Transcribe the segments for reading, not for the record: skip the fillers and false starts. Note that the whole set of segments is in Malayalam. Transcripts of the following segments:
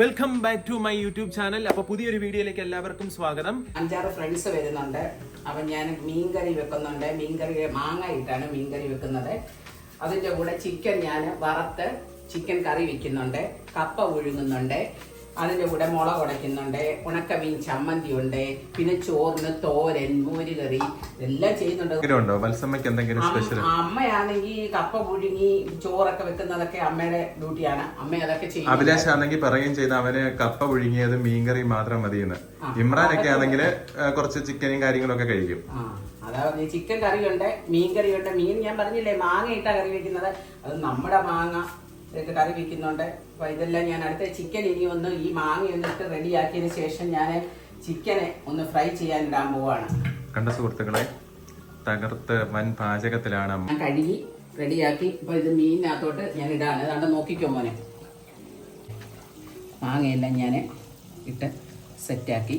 Welcome back to my YouTube channel. അപ്പൊ പുതിയൊരു വീഡിയോയിലേക്ക് എല്ലാവർക്കും സ്വാഗതം. 5-6 ഫ്രണ്ട്സ് വരുന്നുണ്ട്. അപ്പൊ ഞാൻ മീൻകറി വെക്കുന്നുണ്ട്. മീൻകറി മാങ്ങ ഇട്ടാണ് മീൻകറി വെക്കുന്നത്. അതിന്റെ കൂടെ ചിക്കൻ ഞാൻ വറുത്ത് ചിക്കൻ കറി വെക്കുന്നുണ്ട്. കപ്പ പുഴുങ്ങുന്നുണ്ട്. അതിന്റെ കൂടെ മുളക് ഉടയ്ക്കുന്നുണ്ട്. ഉണക്കമീൻ ചമ്മന്തി ഉണ്ട്. പിന്നെ ചോറിന് തോരൻ, മോര് കറി എല്ലാം ചെയ്യുന്നുണ്ട്. വത്സമ്മയ്ക്ക് എന്തെങ്കിലും സ്പെഷ്യൽ? അമ്മയാണെങ്കിൽ കപ്പ പുഴുങ്ങി ചോറൊക്കെ വെക്കുന്നതൊക്കെ അമ്മയുടെ ഡ്യൂട്ടിയാണ്. അമ്മ അതൊക്കെ ചെയ്യും. അഭിലാഷ് ആണെങ്കിൽ പറയുകയും ചെയ്ത് അവന് കപ്പ പുഴുങ്ങിയത് മീൻകറി മാത്രം മതിയെന്ന്. ഇമ്രാനൊക്കെ ആണെങ്കിൽ കുറച്ച് ചിക്കനും കാര്യങ്ങളൊക്കെ കഴിക്കും. അതായത് ചിക്കൻ കറിയുണ്ട്, മീൻ കറിയുണ്ട്. മീൻ ഞാൻ പറഞ്ഞില്ലേ മാങ്ങ ഇട്ടാ കറി വെക്കുന്നത്. അത് നമ്മുടെ മാങ്ങ ഇട്ട് കറി വെക്കുന്നുണ്ട്. അപ്പൊ ഇതെല്ലാം ഞാൻ അടുത്ത ചിക്കൻ ഇനി ഒന്ന് ഈ മാങ്ങ ഒന്നിട്ട് റെഡിയാക്കിയതിന് ശേഷം ഞാൻ ചിക്കനെ ഒന്ന് ഫ്രൈ ചെയ്യാൻ ഇടാൻ പോവാണ്. കണ്ട സുഹൃത്തുക്കളെ, തകർത്ത് വൻ പാചകത്തിലാണ്. ഞാൻ കഴുകി റെഡിയാക്കി ഇപ്പൊ ഇത് മീനിനകത്തോട്ട് ഞാൻ ഇടാണ്. അതുകൊണ്ട് നോക്കിക്കോ മോനെ. മാങ്ങയെല്ലാം ഞാൻ ഇട്ട് സെറ്റാക്കി.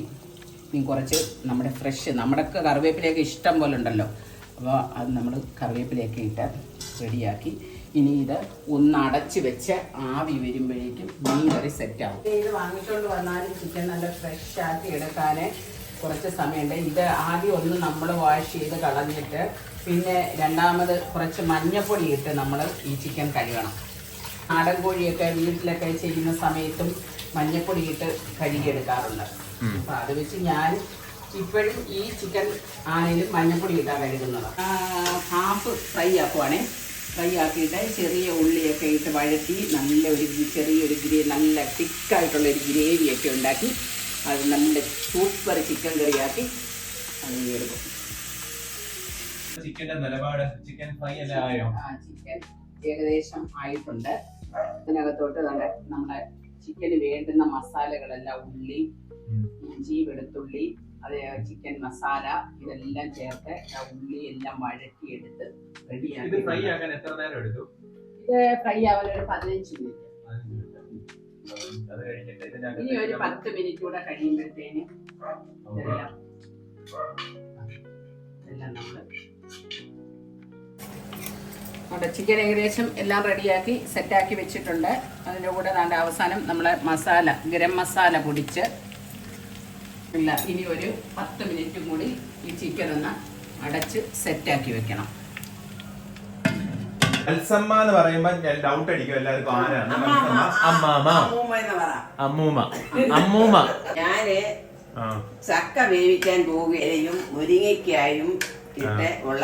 ഇനി കുറച്ച് നമ്മുടെ ഫ്രഷ് നമ്മുടെ കറിവേപ്പിലയൊക്കെ ഇഷ്ടം പോലെ ഉണ്ടല്ലോ. അപ്പോൾ അത് നമ്മൾ കറിവേപ്പിലയൊക്കെ ഇട്ട് റെഡിയാക്കി. ഇനി ഇത് ഒന്ന് അടച്ച് വെച്ച് ആവി വരുമ്പോഴേക്കും മീൻ കറി സെറ്റാവും. ഇത് വാങ്ങിച്ചുകൊണ്ട് വന്നാലും ചിക്കൻ നല്ല ഫ്രഷ് ആക്കി എടുക്കാൻ കുറച്ച് സമയമുണ്ട്. ഇത് ആദ്യം ഒന്ന് നമ്മൾ വാഷ് ചെയ്ത് കളഞ്ഞിട്ട് പിന്നെ രണ്ടാമത് കുറച്ച് മഞ്ഞപ്പൊടി ഇട്ട് നമ്മൾ ഈ ചിക്കൻ കഴുകണം. നാടൻ കോഴിയൊക്കെ വീട്ടിലൊക്കെ ചെയ്യുന്ന സമയത്തും മഞ്ഞപ്പൊടി ഇട്ട് കഴുകിയെടുക്കാറുണ്ട്. അപ്പം അത് വെച്ച് ഞാൻ ഇപ്പോഴും ഈ ചിക്കൻ ആണെങ്കിലും മഞ്ഞപ്പൊടി ഇട്ടാണ് കഴുകുന്നത്. Half fry ആക്കുവാണേ. ഫ്രൈ ആക്കിയിട്ട് ചെറിയ ഉള്ളിയൊക്കെ ഇട്ട് വഴറ്റി നല്ലൊരു ചെറിയൊരു നല്ല തിക്കായിട്ടുള്ളൊരു ഗ്രേവിയൊക്കെ ഉണ്ടാക്കി അത് നല്ല സൂപ്പർ ചിക്കൻ കറിയാക്കി അത് എടുക്കും. ചിക്കൻ ഏകദേശം ആയിട്ടുണ്ട്. അതിനകത്തോട്ട് നമ്മുടെ ചിക്കന് വേണ്ടുന്ന മസാലകളെല്ലാം ഉള്ളി, ഇഞ്ചി, വെളുത്തുള്ളി, അത് ചിക്കൻ മസാല ഇതെല്ലാം ചേർത്ത് ഉള്ളി എല്ലാം വഴറ്റിയെടുത്ത് റെഡിയാക്കി. ഇത് ഫ്രൈ ആക്കാൻ എത്ര നേരം എടുക്കും? ഇത് ഫ്രൈ ആവാൻ ഒരു 15 മിനിറ്റ്. ഇനി ഒരു 10 മിനിറ്റ് കൂടെ കഴിയുമ്പോഴത്തേന് എല്ലാം നമ്മുടെ ചിക്കൻ ഏകദേശം എല്ലാം റെഡിയാക്കി സെറ്റാക്കി വെച്ചിട്ടുണ്ട്. അതിൻ്റെ കൂടെ നമ്മുടെ അവസാനം നമ്മളെ മസാല ഗരം മസാല പൊടിച്ച് ഇല്ല. ഇനി ഒരു 10 മിനിറ്റും കൂടി ഈ ചിക്കൻ ഒന്ന് അടച്ച് സെറ്റാക്കി വെക്കണം. വത്സമ്മ എന്ന് പറയുമ്പോ ഞാൻ ഡൗട്ട് അടിക്കും എല്ലാവർക്കും ആരാണ്? അമ്മൂമ്മ. ഞാന് ചക്ക വേവിക്കാൻ പോവുകയും മുരിങ്ങയ്ക്കായും ഇട്ട് ഉള്ള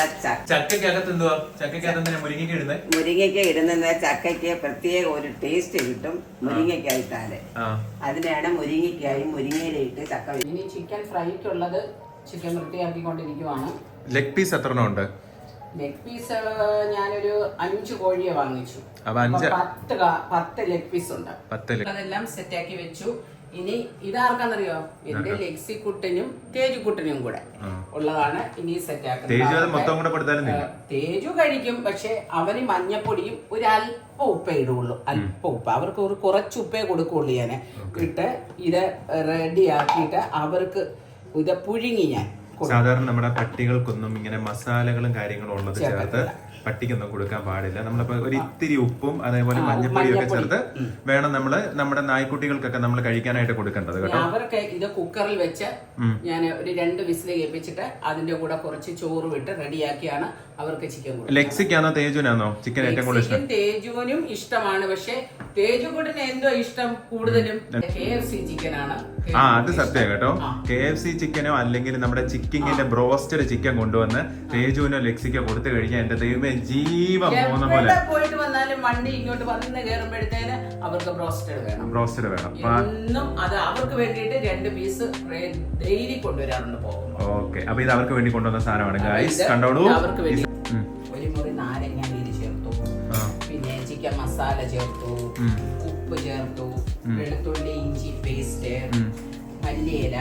ചക്കക്കകത്ത് എന്തുവാ? ചക്കക്കകത്ത് മുരിങ്ങയ്ക്ക ഇടുന്നത്? മുരിങ്ങയ്ക്ക ഇടുന്നത് ചക്കയ്ക്ക് പ്രത്യേക ഒരു ടേസ്റ്റ് കിട്ടും. മുരിങ്ങയ്ക്കായിട്ടാല് അതിനാണ് മുരിങ്ങയ്ക്കായും മുരിങ്ങയിലിട്ട് ചക്ക. ഇനി ചിക്കൻ ഫ്രൈക്കുള്ളത് ചിക്കൻ വൃത്തിയാക്കിക്കൊണ്ടിരിക്കുവാണ്. ലെഗ് പീസ് എത്ര ഉണ്ട്? ലെഗ് പീസ് ഞാനൊരു 5 കോഴിയെ വാങ്ങിച്ചു. 10 ലെഗ് പീസ് ഉണ്ട്. അതെല്ലാം സെറ്റാക്കി വെച്ചു. ഇനി ഇതാർക്കാന്നറിയോ? എന്റെ ലെക്സിക്കുട്ടനും തേജുക്കുട്ടനും കൂടെ ഉള്ളതാണ് ഇനി സെറ്റാക്കുന്നത്. തേജു കഴിക്കും, പക്ഷെ അവന് മഞ്ഞപ്പൊടിയും ഒരു അല്പ ഉപ്പേ ഇടുള്ളൂ. അല്പ ഉപ്പ് അവർക്ക് ഒരു കുറച്ച് ഉപ്പേ കൊടുക്കുള്ളൂ. ഞാൻ ഇട്ട് ഇത് റെഡിയാക്കിയിട്ട് അവർക്ക് ഇത് പുഴുങ്ങി ഞാൻ സാധാരണ നമ്മുടെ പട്ടികൾക്കൊന്നും ഇങ്ങനെ മസാലകളും കാര്യങ്ങളും ഉള്ളത് ചേർത്ത് പട്ടിക്കൊന്നും കൊടുക്കാൻ പാടില്ല. നമ്മളിപ്പോ ഒരു ഇത്തിരി ഉപ്പും അതേപോലെ മഞ്ഞപ്പൊടിയൊക്കെ ചേർത്ത് വേണം നമ്മള് നമ്മുടെ നായ്ക്കുട്ടികൾക്കൊക്കെ നമ്മൾ കഴിക്കാനായിട്ട് കൊടുക്കേണ്ടത് കേട്ടോ. അവർക്ക് ഇത് കുക്കറിൽ വെച്ച് ഞാൻ ഒരു 2 വിസിൽ കേൾപ്പിച്ചിട്ട് അതിന്റെ കൂടെ കുറച്ച് ചോറ് വിട്ട് റെഡിയാക്കിയാണ് അവർക്ക് ചിക്കൻ കൊടുക്കുന്നത്. ലെക്സിക്കാണോ തേജുനാണോ ചിക്കൻ ഏറ്റവും കൂടുതൽ ഇഷ്ടം? തേജുവിനും ഇഷ്ടമാണ്, പക്ഷെ തേജുകൂട്ടിന് എന്തോ ഇഷ്ടം കൂടുതലും KFC ചിക്കനാണ്. അത് സത്യം കേട്ടോ. KFC ചിക്കനോ അല്ലെങ്കിൽ നമ്മുടെ ചിക്കിങ്ങിന്റെ ബ്രോസ്റ്റഡ് ചിക്കൻ കൊണ്ടുവന്ന് തേജുവിനോ ലെക്സിക്കോ കൊടുത്തു കഴിഞ്ഞാൽ എന്റെ ദൈവമേ ജീവൻ പോകുന്ന പോലെ. പോയിട്ട് വന്നാലും വണ്ടി ഇങ്ങോട്ട് വന്ന് കയറുമ്പോഴത്തേന് അവർക്ക് ബ്രോസ്റ്റഡ് വേണം. എന്നും അത് അവർക്ക് വേണ്ടിയിട്ട് 2 പീസ് ഡെയിലി കൊണ്ടുവരാറുണ്ട് പോകുമ്പോൾ. ഓക്കെ, അപ്പൊ ഇത് അവർക്ക് വേണ്ടി കൊണ്ടുവന്ന സാധനമാണ് ഗൈസ്, കണ്ടോളൂ. അവർക്ക് വേണ്ടി ഒരു മുറി നാരങ്ങ നീര് ചേർത്തു, പിന്നെ ചിക്കൻ മസാല ചേർത്തു, ഉപ്പ് ചേർത്തു, വെളുത്തുള്ളി ഇഞ്ചി പേസ്റ്റ്, മല്ലിയില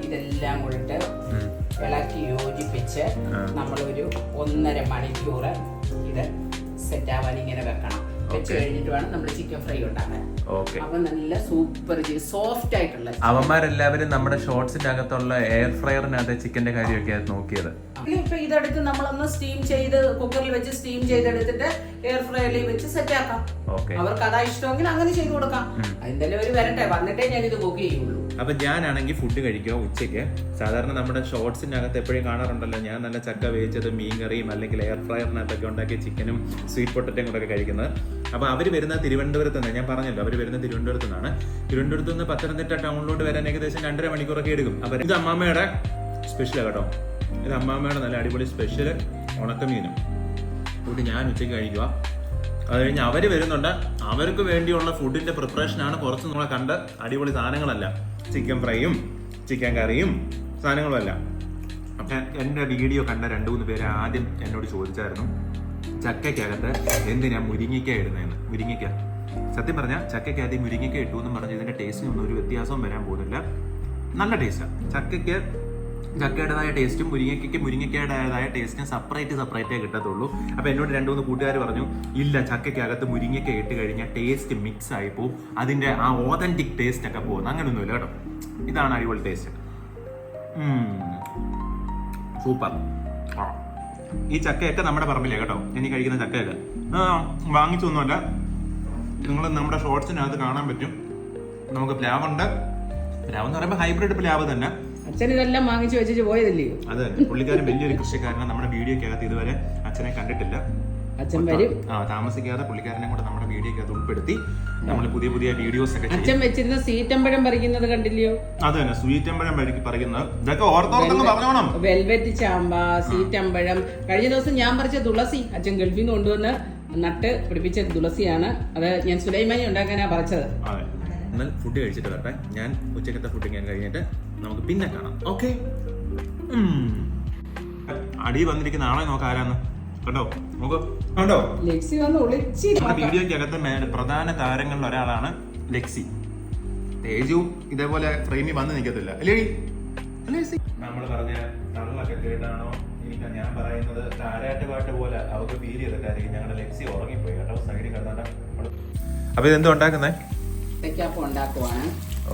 ഇതെല്ലാം കൂടിട്ട് ഇളക്കി യോജിപ്പിച്ച് നമ്മളൊരു 1.5 മണിക്കൂർ ഇത് സെറ്റാവാൻ ഇങ്ങനെ വെക്കണം. വെച്ച് കഴിഞ്ഞിട്ട് വേണം നമ്മൾ ചിക്കൻ ഫ്രൈ ഉണ്ടാക്കാൻ. ഓക്കെ. അപ്പൊ നല്ല സൂപ്പർ സോഫ്റ്റ് ആയിട്ടുള്ള അവന്മാരെല്ലാവരും നമ്മുടെ ഷോർട്സിന്റെ അകത്തുള്ള എയർ ഫ്രയറിനകത്ത് ചിക്കന്റെ കാര്യമൊക്കെ നോക്കിയത്. ഇപ്പൊ ഇതെടുത്ത് നമ്മളൊന്ന് സ്റ്റീം ചെയ്ത് കുക്കറിൽ വെച്ച് സ്റ്റീം ചെയ്തെടുത്തിട്ട് എയർ ഫ്രയറിൽ വെച്ച് സെറ്റ് ആക്കാം. അവർക്ക് അതാ ഇഷ്ടമെങ്കിൽ അങ്ങനെ ചെയ്ത് കൊടുക്കാം. എന്തായാലും ഒരു വരട്ടെ, വന്നിട്ടേ ഞാൻ ഇത് കുക്ക് ചെയ്യുള്ളൂ. അപ്പൊ ഞാനാണെങ്കിൽ ഫുഡ് കഴിക്കുക ഉച്ചയ്ക്ക്. സാധാരണ നമ്മുടെ ഷോർട്സിന്റെ അകത്ത് എപ്പോഴും കാണാറുണ്ടല്ലോ ഞാൻ നല്ല ചക്ക വേവിച്ചത് മീൻ കറിയും അല്ലെങ്കിൽ എയർ ഫ്രയറിനകത്തൊക്കെ ഉണ്ടാക്കിയ ചിക്കനും സ്വീറ്റ് പൊട്ടറ്റയും കൂടെ ഒക്കെ കഴിക്കുന്നത്. അപ്പൊ അവര് വരുന്ന തിരുവനന്തപുരത്ത് നിന്ന്, ഞാൻ പറഞ്ഞല്ലോ അവര് വരുന്ന തിരുവനന്തപുരത്ത് നിന്നാണ്. തിരുവനന്തപുരത്ത് നിന്ന് പത്തനംതിട്ട ടൗണിലോട്ട് വരാൻ ഏകദേശം 2.5 മണിക്കൂറൊക്കെ എടുക്കും. അപ്പൊ ഇത് അമ്മാമ്മയുടെ സ്പെഷ്യലാണ് കേട്ടോ. ഇത് അമ്മാമ്മയുടെ നല്ല അടിപൊളി സ്പെഷ്യൽ ഉണക്കമീനും കൂടി ഞാൻ ഉച്ചയ്ക്ക് കഴിക്കുക. അത് കഴിഞ്ഞ് അവര് വരുന്നുണ്ട്. അവർക്ക് വേണ്ടിയുള്ള ഫുഡിന്റെ പ്രിപ്പറേഷനാണ്. കുറച്ച് നമ്മളെ കണ്ട അടിപൊളി സാധനങ്ങളല്ല, ചിക്കൻ ഫ്രൈയും ചിക്കൻ കറിയും സാധനങ്ങളുമല്ല. അപ്പം എൻ്റെ വീഡിയോ കണ്ട 2-3 പേര് ആദ്യം എന്നോട് ചോദിച്ചായിരുന്നു ചക്കയ്ക്കകത്ത് എന്തിനാ മുരിങ്ങയ്ക്ക ഇടുന്നതെന്ന്. മുരിങ്ങയ്ക്ക സത്യം പറഞ്ഞാൽ ചക്കയ്ക്കകത്ത് ഈ മുരിങ്ങയ്ക്ക ഇട്ടു എന്നും പറഞ്ഞ് ഇതിൻ്റെ ടേസ്റ്റിനൊന്നും ഒരു വ്യത്യാസവും വരാൻ പോകുന്നില്ല. നല്ല ടേസ്റ്റാണ്. ചക്കയുടേതായ ടേസ്റ്റും മുരിങ്ങയ്ക്കയുടേതായ ടേസ്റ്റും സെപ്പറേറ്റേ കിട്ടത്തുള്ളൂ. അപ്പോൾ എന്നോട് 2-3 കൂട്ടുകാർ പറഞ്ഞു ഇല്ല ചക്കയ്ക്കകത്ത് മുരിങ്ങയ്ക്ക ഇട്ട് കഴിഞ്ഞാൽ ടേസ്റ്റ് മിക്സ് ആയി പോവും, അതിൻ്റെ ആ ഓതന്റിക് ടേസ്റ്റ് ഒക്കെ പോകുന്നു. അങ്ങനെയൊന്നുമില്ല കേട്ടോ. ഇതാണ് അടിപൊളി ടേസ്റ്റ്. സൂപ്പർ. ഈ ചക്കയൊക്കെ നമ്മുടെ പറമ്പിലേ കേട്ടോ. ഇനി കഴിക്കുന്ന ചക്കയൊക്കെ വാങ്ങിച്ചൊന്നുമല്ല. നിങ്ങൾ നമ്മുടെ ഷോർട്സിനകത്ത് കാണാൻ പറ്റും. നമുക്ക് പ്ലാവുണ്ട്. പ്ലാവ് എന്ന് പറയുമ്പോൾ ഹൈബ്രിഡ് പ്ലാവ് തന്നെ. അച്ഛൻ ഇതെല്ലാം വാങ്ങിച്ചു വെച്ചിട്ട് പോയതല്ലയോ? അതെ, പുള്ളിക്കാരൻ വലിയൊരു കൃഷിക്കാരനാണ്. നമ്മുടെ വീഡിയോക്കകത്ത് ഇതുവരെ അച്ഛനെ കണ്ടിട്ടില്ല. അച്ഛൻ വരും. താമസിക്കാതെ പുള്ളിക്കാരനെ കൂടെ നമ്മുടെ വീഡിയോക്കകത്ത് ഉൾപ്പെടുത്തി നമ്മൾ പുതിയ വീഡിയോസ് ഒക്കെ അച്ഛൻ വെച്ചിരുന്ന സീറ്റമ്പഴം പറിക്കുന്നത് കണ്ടില്ലയോ? അത് തന്നെ, സ്വീറ്റമ്പഴം പറിക്കുന്നത്. ഇതൊക്കെ ഓർത്തോർത്തൊന്ന് പറഞ്ഞോണം. വെൽവെറ്റ് ചാമ്പ, സീറ്റമ്പഴം. കഴിഞ്ഞ ദിവസം ഞാൻ പറിച്ച തുളസി അച്ഛൻ ഗൾഫിൽ നിന്ന് കൊണ്ടുവന്ന് നട്ട് പിടിപ്പിച്ച തുളസിയാണ്. അത് ഞാൻ സുലൈമാനി ഉണ്ടാക്കാനാ പറിച്ചത്. അതെ. എന്നാൽ ഫുഡ് കഴിച്ചിട്ട് വരട്ടെ. ഞാൻ ഉച്ചക്കത്തെ ഫുഡ് ഞാൻ കഴിഞ്ഞിട്ട് നമുക്ക് പിന്നെ കാണാം. ഓക്കെ. അടി വന്നിരിക്കുന്ന ആളെ നോക്കാം ആരാന്ന് കണ്ടോ. കണ്ടോ നമ്മുടെ വീഡിയോക്കകത്ത് പ്രധാന താരങ്ങളിൽ ഒരാളാണ് ലെക്സി. തേജു ഇതേപോലെ ഫ്രെയിമിൽ വന്ന് നിൽക്കത്തില്ല അല്ലേ? നമ്മൾ പറഞ്ഞ തള്ളൊക്കെ കേട്ടാണോ ഞാൻ പറയുന്നത്? താരാട്ട് പാട്ട് പോലെ അവർക്ക് ഫീൽ ചെയ്തിട്ടായിരിക്കും ഞങ്ങളുടെ ലെക്സി ഉറങ്ങിപ്പോയി കേട്ടോ. സൈഡിൽ കിടന്നാ. അപ്പൊ ഇതെന്തോ ഉണ്ടാക്കുന്നേ? ഏത്തക്കാപ്പം ഉണ്ടാക്കുവാണ്.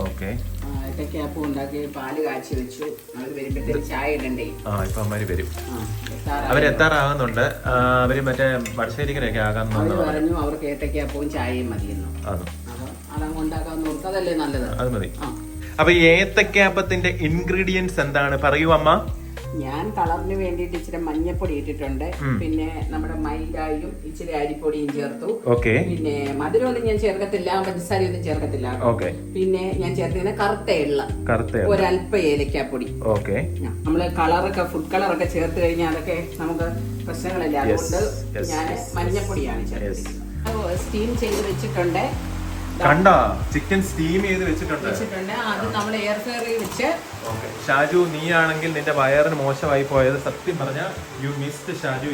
ഓക്കെ. ഏത്തക്കാപ്പം ഉണ്ടാക്കി പാല് കാച്ചി വെച്ചു. അവർ വരുമ്പോഴത്തേക്ക് ചായ ഇടണ്ടേ? ഇപ്പൊ അമ്മര് വരും. അവരെത്താറാകുന്നുണ്ട്. അവര് മറ്റേ വടശ്ശേരിക്കരൊക്കെ ആകാൻ പറഞ്ഞു. അവർക്ക് ഏത്തക്കാപ്പവും ചായയും മതിയെന്നു. അപ്പൊ അതങ്ങ് ഉണ്ടാക്കാൻ നോക്കതല്ലേ നല്ലത്. അത് മതി. അപ്പൊ ഈ ഏത്തക്കാപ്പത്തിന്റെ ഇൻഗ്രീഡിയൻസ് എന്താണ് പറയൂ അമ്മ? ഞാൻ കളറിന് വേണ്ടിയിട്ട് ഇച്ചിരി മഞ്ഞപ്പൊടി ഇട്ടിട്ടുണ്ട്. പിന്നെ നമ്മുടെ മൈദയും ഇച്ചിരി അരിപ്പൊടിയും ചേർത്തു. പിന്നെ മധുരമൊന്നും ഞാൻ ചേർക്കത്തില്ല, പഞ്ചസാരയൊന്നും ചേർക്കത്തില്ല. പിന്നെ ഞാൻ ചേർത്തിരുന്ന കറുത്ത എള്ള, ഒരല്പ ഏലക്കാപ്പൊടി. നമ്മള് കളറൊക്കെ ഫുഡ് കളറൊക്കെ ചേർത്ത് കഴിഞ്ഞാൽ അതൊക്കെ നമുക്ക് പ്രശ്നങ്ങളില്ല. അതുകൊണ്ട് ഞാൻ മഞ്ഞപ്പൊടിയാണ് ചേർത്തിരിക്കുന്നത്. സ്റ്റീം ചെയ്ത് വെച്ചിട്ടുണ്ട്. കണ്ടോ, ചിക്കൻ സ്റ്റീം ചെയ്ത് വെച്ചിട്ടുണ്ട്. അത് നമ്മൾ എയർ ഫ്രയറിൽ വെച്ച്. ഷാജു, നീ ആണെങ്കിൽ നിന്റെ വയറിന് മോശമായി പോയത് സത്യം പറഞ്ഞ യു മിസ്ഡ് ഷാജു.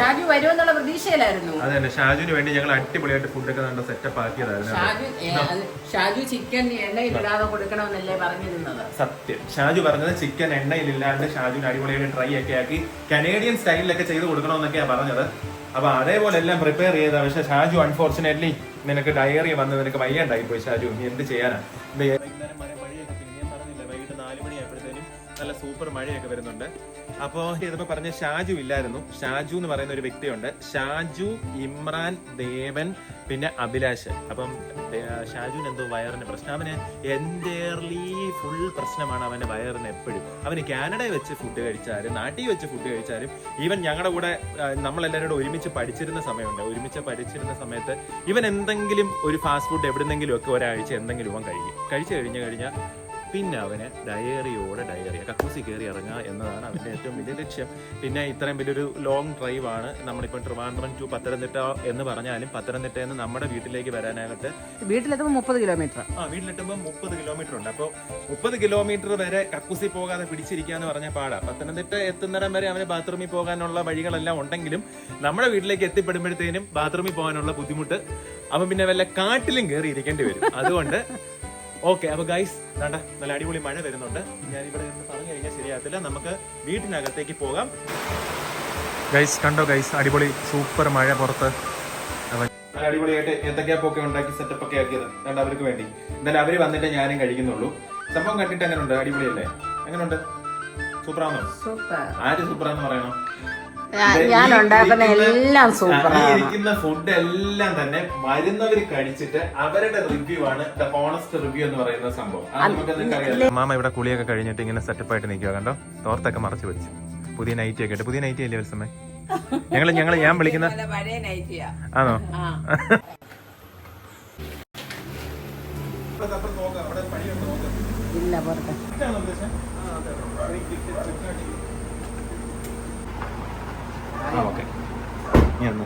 ഷാജു വരുമെന്നുള്ള പ്രതീക്ഷയിലായിരുന്നു. അതെ, ഷാജുവിന് വേണ്ടി ഞങ്ങൾ അടിപൊളിയായിട്ട് ഫുഡൊക്കെ നല്ല സെറ്റപ്പ് ആക്കിയതായിരുന്നു. ഷാജു ചിക്കൻ എണ്ണയിലിടാതെ കൊടുക്കണമെന്നല്ലേ പറഞ്ഞിരുന്നത്? സത്യം, ഷാജു പറഞ്ഞത് ചിക്കൻ എണ്ണയിലില്ലാണ്ട് ഷാജുവിന് അടിപൊളിയായിട്ട് ട്രൈ ഒക്കെ ആക്കി കനേഡിയൻ സ്റ്റൈലിലൊക്കെ ചെയ്ത് കൊടുക്കണമെന്നൊക്കെയാണ് പറഞ്ഞത്. അപ്പൊ അതേപോലെ എല്ലാം പ്രിപ്പയർ ചെയ്ത. പക്ഷെ ഷാജു അൺഫോർച്ചുനേറ്റ്ലി നിനക്ക് ഡയറി വന്ന് നിനക്ക് വയ്യാണ്ടായി പോയി. ഷാജു, നീ എന്ത് ചെയ്യാനാ? വൈകുന്നേരം മഴയൊക്കെ പിന്നെയും പറഞ്ഞില്ല. വൈകിട്ട് 4 മണിയായപ്പോഴത്തേനും നല്ല സൂപ്പർ മഴയൊക്കെ വരുന്നുണ്ട്. അപ്പോ ഇതിപ്പോ പറഞ്ഞ ഷാജു ഇല്ലായിരുന്നു. ഷാജു എന്ന് പറയുന്ന ഒരു വ്യക്തിയുണ്ട്. ഷാജു, ഇമ്രാൻ, ദേവൻ, പിന്നെ അഭിലാഷ്. അപ്പം ഷാജുവിന് എന്തോ വയറിന് പ്രശ്നം. അവന് എൻറ്റയർലി ഫുൾ പ്രശ്നമാണ് അവന്റെ വയറിന് എപ്പോഴും. അവന് കാനഡയിൽ വെച്ച് ഫുഡ് കഴിച്ചാലും നാട്ടിൽ വെച്ച് ഫുഡ് കഴിച്ചാലും ഈവൻ ഞങ്ങളുടെ കൂടെ നമ്മളെല്ലാവരും കൂടെ ഒരുമിച്ച് പഠിച്ചിരുന്ന സമയത്ത് ഇവൻ എന്തെങ്കിലും ഒരു ഫാസ്റ്റ് ഫുഡ് എവിടെന്നെങ്കിലും ഒക്കെ ഒരാഴ്ച എന്തെങ്കിലും അവൻ കഴിച്ചു കഴിഞ്ഞാൽ പിന്നെ അവന് ഡയറി കക്കൂസി കയറി ഇറങ്ങുക എന്നതാണ് അവൻ്റെ ഏറ്റവും വലിയ ലക്ഷ്യം. പിന്നെ ഇത്രയും വലിയൊരു ലോങ് ഡ്രൈവാണ്. നമ്മളിപ്പോൾ ട്രിവാൻഡ്രം ടു പത്തനംതിട്ട എന്ന് പറഞ്ഞാലും പത്തനംതിട്ടയിൽ നിന്ന് നമ്മുടെ വീട്ടിലേക്ക് വരാനാകട്ടെ വീട്ടിലെത്തുമ്പോൾ 30 കിലോമീറ്റർ. വീട്ടിലെത്തുമ്പോൾ 30 കിലോമീറ്റർ ഉണ്ട്. അപ്പോൾ 30 കിലോമീറ്റർ വരെ കക്കൂസി പോകാതെ പിടിച്ചിരിക്കുക എന്ന് പറഞ്ഞ പാടാ. പത്തനംതിട്ട എത്തുന്നിടം വരെ അവന് ബാത്റൂമിൽ പോകാനുള്ള വഴികളെല്ലാം ഉണ്ടെങ്കിലും നമ്മുടെ വീട്ടിലേക്ക് എത്തിപ്പെടുമ്പോഴത്തേനും ബാത്റൂമിൽ പോകാനുള്ള ബുദ്ധിമുട്ട് അവൻ പിന്നെ വല്ല കാട്ടിലും കയറി ഇരിക്കേണ്ടി വരും. അതുകൊണ്ട് ഓക്കെ. അപ്പൊ ഗൈസ്, നല്ല അടിപൊളി മഴ വരുന്നുണ്ട്. ഞാൻ ഇവിടെ നിന്ന് പറഞ്ഞു കഴിഞ്ഞാൽ ശരിയാകത്തില്ല. നമുക്ക് വീട്ടിനകത്തേക്ക് പോകാം. ഗൈസ് കണ്ടോ ഗൈസ്, അടിപൊളി സൂപ്പർ മഴ പുറത്ത്. നല്ല അടിപൊളിയായിട്ട് ഏത്തക്കാപ്പൊക്കെ ഉണ്ടാക്കി സെറ്റപ്പ് ഒക്കെ ആക്കിയത് കണ്ട് അവർക്ക് വേണ്ടി. എന്തായാലും അവര് വന്നിട്ട് ഞാനും കഴിക്കുന്നുള്ളൂ. സംഭവം കണ്ടിട്ട് എങ്ങനെയുണ്ട്? അടിപൊളിയല്ലേ? എങ്ങനെയുണ്ട്? സൂപ്പറാണോ? ആര് സൂപ്പറാന്ന് പറയണോ? ഞാൻ ഉണ്ടാക്കുന്ന എല്ലാം സൂപ്പറാണ്. ഇരിക്കുന്ന ഫുഡ് എല്ലാം തന്നെ വരുന്നവര് കഴിച്ചിട്ട് അവരുടെ റിവ്യൂ ആണ് ദ ഹോണസ്റ്റ് റിവ്യൂ എന്ന് പറയുന്ന സംഭവം. മാമ ഇവിടെ കുളിയൊക്കെ കഴിഞ്ഞിട്ട് ഇങ്ങനെ സെറ്റപ്പ് ആയിട്ട് നിൽക്കുക കണ്ടോ. തോർത്തൊക്കെ മറച്ചു പിടിച്ചു. പുതിയ നൈറ്റി ഒക്കെ ഇട്ട്. പുതിയ നൈറ്റി അല്ലേ വത്സമേ? ഞാൻ വിളിക്കുന്ന ആണോ? ഇല്ല പുറത്ത്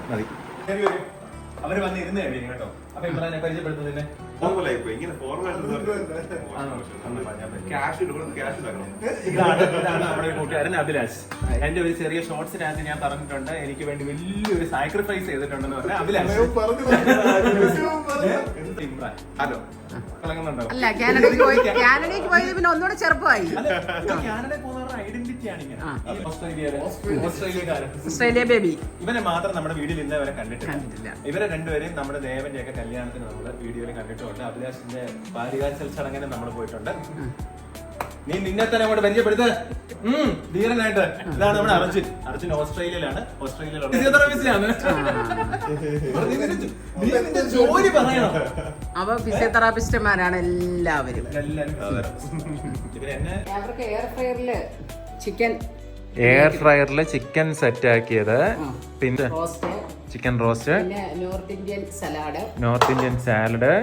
മതി. അവര് വന്ന് ഇരുന്ന് കഴിയും കേട്ടോ. അപ്പൊ ഇമ്രാനെ പരിചയപ്പെടുത്തുന്നതിന് ഇതാണ് നമ്മുടെ കൂട്ടുകാരൻ അഭിലാഷ്. എന്റെ ഒരു ചെറിയ ഷോർട്സിനകത്ത് ഞാൻ പറഞ്ഞിട്ടുണ്ട് എനിക്ക് വേണ്ടി വലിയൊരു സാക്രിഫൈസ് ചെയ്തിട്ടുണ്ടെന്ന് പറഞ്ഞാൽ അഭിലാഷ്. ഇമ്രാൻ ഹലോ കളങ്ങുന്നുണ്ടോ? അല്ല, കാനഡയ്ക്ക് പോയത് പിന്നെ ഒന്നുകൂടെ ചെറുപ്പമായി. കാനഡയിൽ പോകുന്ന ഐഡന്റിറ്റിയാണ് ഇങ്ങനെ. Australia baby. ഇവനെ മാത്രം നമ്മുടെ വീഡിയോയിൽ ഇന്നേ വരെ കണ്ടിട്ടില്ല. ഇവരെ രണ്ടുപേരെയും നമ്മുടെ ദേവന്റെ ഒക്കെ കല്യാണത്തിന് നമ്മള് വീഡിയോയിൽ കണ്ടിട്ടുണ്ട്. അഭിലാഷിന്റെ പാരികാച്ചൽ ചടങ്ങിന് നമ്മൾ പോയിട്ടുണ്ട്. നീ നിന്നെ തന്നെ അങ്ങോട്ട് പരിചയപ്പെടുത്ത ധീരനായിട്ട്. ഇതാണ് നമ്മുടെ അർജുൻ. അർജുൻ ഓസ്ട്രേലിയയിലാണ്. ജോലി പറയണം. അവ ഫിസിയോതെറാപ്പിസ്റ്റുമാരാണ് എല്ലാവരും. എയർ ഫ്രയറില് ചിക്കൻ സെറ്റ് ആക്കിയത്, പിന്നെ chicken roast, north Indian salad.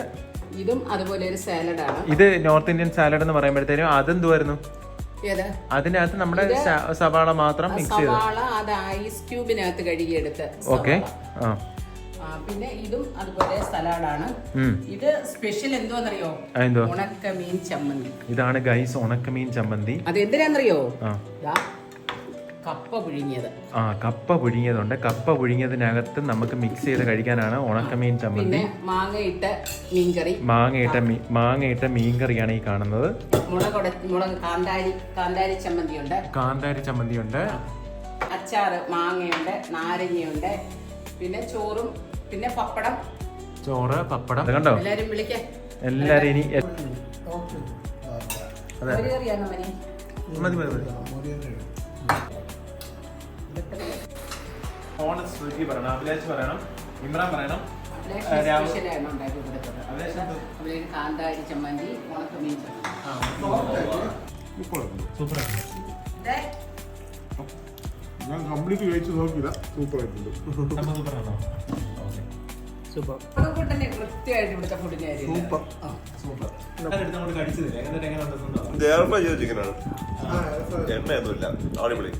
ഇതും അതുപോലെ ഒരു സാലഡാണ്. ഇത് നോർത്ത് ഇന്ത്യൻ സാലഡ് എന്ന് പറയുമ്പോഴത്തേനും അതെന്തുവായിരുന്നു? അതിനകത്ത് നമ്മുടെ സവാള മാത്രം മിക്സ് ചെയ്ത് അത് ഐസ് ക്യൂബിനകത്ത് കഴുകിയെടുത്ത്. ഓക്കെ. പിന്നെ ഇതും അതുപോലെ സലാഡാണ്. ഇത് സ്പെഷ്യൽ എന്തോന്നറിയോ? ഉണക്കമീൻ ചമ്മന്തി. ഇതാണ് ഗൈസ് ഉണക്കമീൻ ചമ്മന്തി. അത് എന്തിനാന്നറിയോ? കപ്പ പുഴുങ്ങിയത്. കപ്പ പുഴുങ്ങിയതുണ്ട്. കപ്പ പുഴുങ്ങിയതിനകത്ത് നമുക്ക് മിക്സ് ചെയ്ത് കഴിക്കാനാണ് ഉണക്കമീൻ ചമ്മന്തി. മാങ്ങയിട്ട മീൻകറിയാണ് ഈ കാണുന്നത്. കാന്താരി ചമ്മന്തിയുണ്ട്. അച്ചാറ്, മാങ്ങയുണ്ട്, നാരങ്ങയുണ്ട്, പിന്നെ ചോറും, പിന്നെ പപ്പടം. ചോറ്, പപ്പടം. കണ്ടോ? എല്ലാരും വിളിക്കാം. എല്ലാരും ഇനി പറയണം. അഭിലാഷ് പറയണം, ഇമ്രാൻ പറയണം. കാന്താരി ചമ്മന്തി, ഉണക്കമീൻ ഞാൻ കംപ്ലീറ്റ് കഴിച്ചു നോക്കിയില്ല. സൂപ്പർ ആയിട്ടുണ്ട്. കൃത്യമായിട്ട് ഇവിടുത്തെ ഫുഡിന്റെ ചിക്കനാണ്. എണ്ണയൊന്നുമില്ല. അടിപൊളി.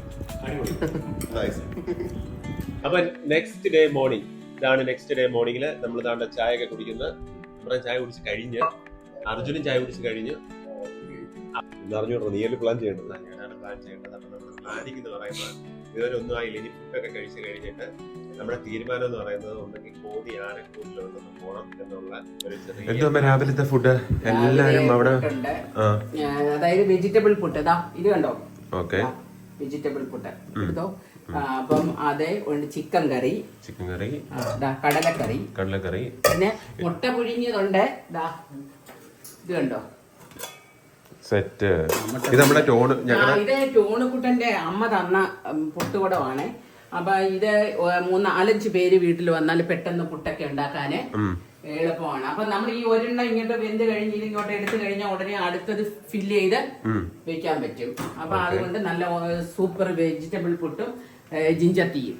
അപ്പൊ നെക്സ്റ്റ് ഡേ മോർണിംഗ്, ഇതാണ് നെക്സ്റ്റ് ഡേ മോർണിംഗില് നമ്മൾ താണ്ട ചായ ഒക്കെ കുടിക്കുന്നത്. നമ്മുടെ ചായ കുടിച്ച് കഴിഞ്ഞ് അർജുനും ചായ കുടിച്ച് കഴിഞ്ഞ് അറിഞ്ഞോട്ടോ നീയല്ലേ പ്ലാൻ ചെയ്യേണ്ടത്. ഞാനാണ് പ്ലാൻ ചെയ്യേണ്ടത്. അപ്പൊ നമ്മുടെ പ്ലാനിങ് എന്ന് പറയുന്നത് ഇതുവരെ ഒന്നും ആയില്ല. ഇനി ഫുഡൊക്കെ കഴിച്ച് കഴിഞ്ഞിട്ട് നമ്മുടെ തീരുമാനം എന്ന് പറയുന്നത് ഒന്നെങ്കിൽ കോതി ആനക്കൂട്ടിലോട്ടൊന്ന് പോകണം എന്നുള്ള ഒരു ചെറിയ രാവിലത്തെ ഫുഡ് എല്ലാരും അവിടെ. അതായത് വെജിറ്റബിൾ പുട്ട്. ഇത് കണ്ടോ? ഓക്കെ, വെജിറ്റബിൾ പുട്ട് എടുത്തോ. അപ്പം അതേ ചിക്കൻ കറി, കടലക്കറി, പിന്നെ മുട്ട പുഴുങ്ങിയതുണ്ട്. ഇത് കണ്ടോ? സെറ്റ്. ഇത് നമ്മുടെ ഇത് ടോണുക്കുട്ടന്റെ അമ്മ തന്ന പുട്ടുകുടമാണ്. അപ്പൊ ഇത് 3-4 പേര് വീട്ടിൽ വന്നാൽ പെട്ടെന്ന് പുട്ടൊക്കെ ഉണ്ടാക്കാന് എളുപ്പമാണ്. അപ്പൊ നമ്മൾ ഈ ഒരെണ്ണം ഇങ്ങോട്ട് വെന്ത് കഴിഞ്ഞ് ഇങ്ങോട്ട് എടുത്തു കഴിഞ്ഞാൽ ഉടനെ അടുത്തത് ഫില്ല് ചെയ്ത് വെക്കാൻ പറ്റും. അപ്പൊ അതുകൊണ്ട് നല്ല സൂപ്പർ വെജിറ്റബിൾ പുട്ടും ജിഞ്ചർ ടീയും.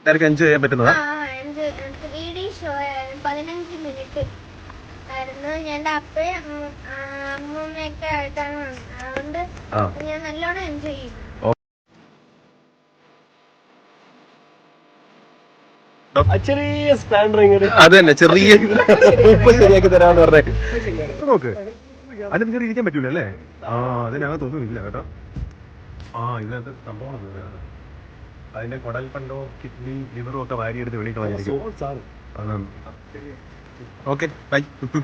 എൻജോയ് ചെയ്യാൻ പറ്റുന്നതാ? 3D ഷോ 15 മിനിറ്റ് ആയിരുന്നു. ഞാൻ അപ്പയും അമ്മൂമ്മയൊക്കെ ആയിട്ടാണ് വന്നത്. അതുകൊണ്ട് ഞാൻ നല്ലോണം എൻജോയ് ചെയ്തു. ചെറിയ സ്പാൻഡർ ഇങ്ങനെ അത് തന്നെ, ചെറിയ ഉപ്പ് ശരിയാക്കി തരാന്ന് പറഞ്ഞേ. നോക്ക്, അതിന് കയറി ഇരിക്കാൻ പറ്റൂല അല്ലേ? അതിനകത്തൊന്നും ഇല്ല കേട്ടോ. ഇതിനകത്ത് സംഭവം അതിന്റെ കുടൽ പണ്ടോ കിഡ്നി ലിവറും ഒക്കെ വാരിയെടുത്ത് വെളിയിൽ കളഞ്ഞിരിക്കും. Okay, by. ബൈ.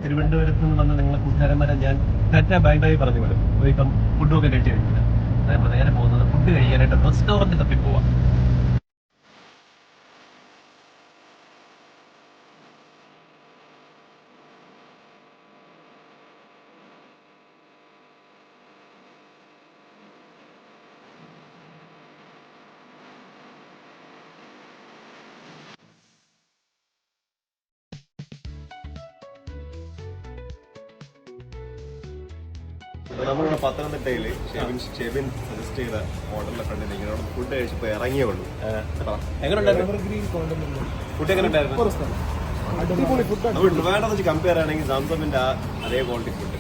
തിരുവനന്തപുരത്ത് നിന്ന് വന്ന നിങ്ങളെ കൂട്ടുകാരന്മാരെ ഞാൻ ബൈ ബൈ പറഞ്ഞു വിടും. ഇപ്പം ഫുഡൊക്കെ കഴിച്ചു കഴിഞ്ഞില്ല. നമ്മൾ നേരെ പോകുന്നത് ഫുഡ് കഴിക്കാനായിട്ട് റെസ്റ്റോറൻറ്റ് തപ്പി പോവാം. നമ്മളിവിടെ പത്തനംതിട്ടയില് ഷെബിൻ സജസ്റ്റ് ചെയ്ത ഹോട്ടലിലൊക്കെ ഉണ്ട്. ഇങ്ങനെ ഫുഡ് കഴിച്ചപ്പോ ഇറങ്ങിയേ ഉള്ളൂ. ഫുഡ് എങ്ങനെ ഉണ്ടായിരുന്നു? നമ്മൾ ട്രിവാൻഡ്രം വെച്ച് കമ്പയർ ആണെങ്കിൽ സംസമിന്റെ അതേ ക്വാളിറ്റി ഫുഡ്,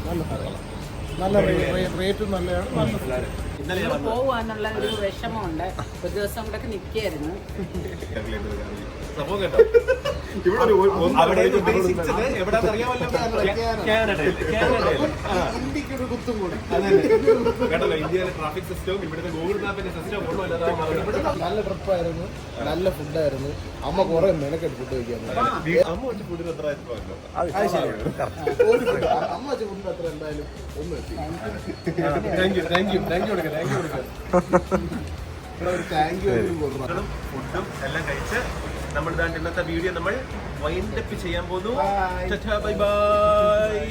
നല്ല റേറ്റും നല്ലതാണ്. പോവാന്നുള്ള ഒരു വിഷമമുണ്ട്. ഒരു ദിവസം കൂടെ നിൽക്കായിരുന്നു. സംഭവം കേട്ടോ, ഇവിടെ അവിടെ ഉദ്ദേശിച്ചത് എവിടെയാണെന്ന് അറിയാമല്ലോ. ഇന്ത്യക്കൊരു കുത്തും കൂടി കേട്ടല്ലോ, ഇന്ത്യയിലെ ട്രാഫിക് സിസ്റ്റവും ഇവിടുത്തെ ഗൂഗിൾ മാപ്പിന്റെ സിസ്റ്റവും നല്ല ട്രിപ്പായിരുന്നു, നല്ല ഫുഡായിരുന്നു. അമ്മ കുറെ മെനക്കെട്ട് ഫുഡ് കഴിക്കാൻ. അമ്മ വെച്ച ഫുഡിന് എത്ര അമ്മ വെച്ച ഫുഡിന് അത്ര എന്തായാലും ഒന്നും എത്തി. ഫുഡും എല്ലാം കഴിച്ച് നമ്മൾ ഇന്നത്തെ വീഡിയോ നമ്മൾ വൈൻഡ് അപ്പ് ചെയ്യാൻ പോകുന്നു. Bye bye.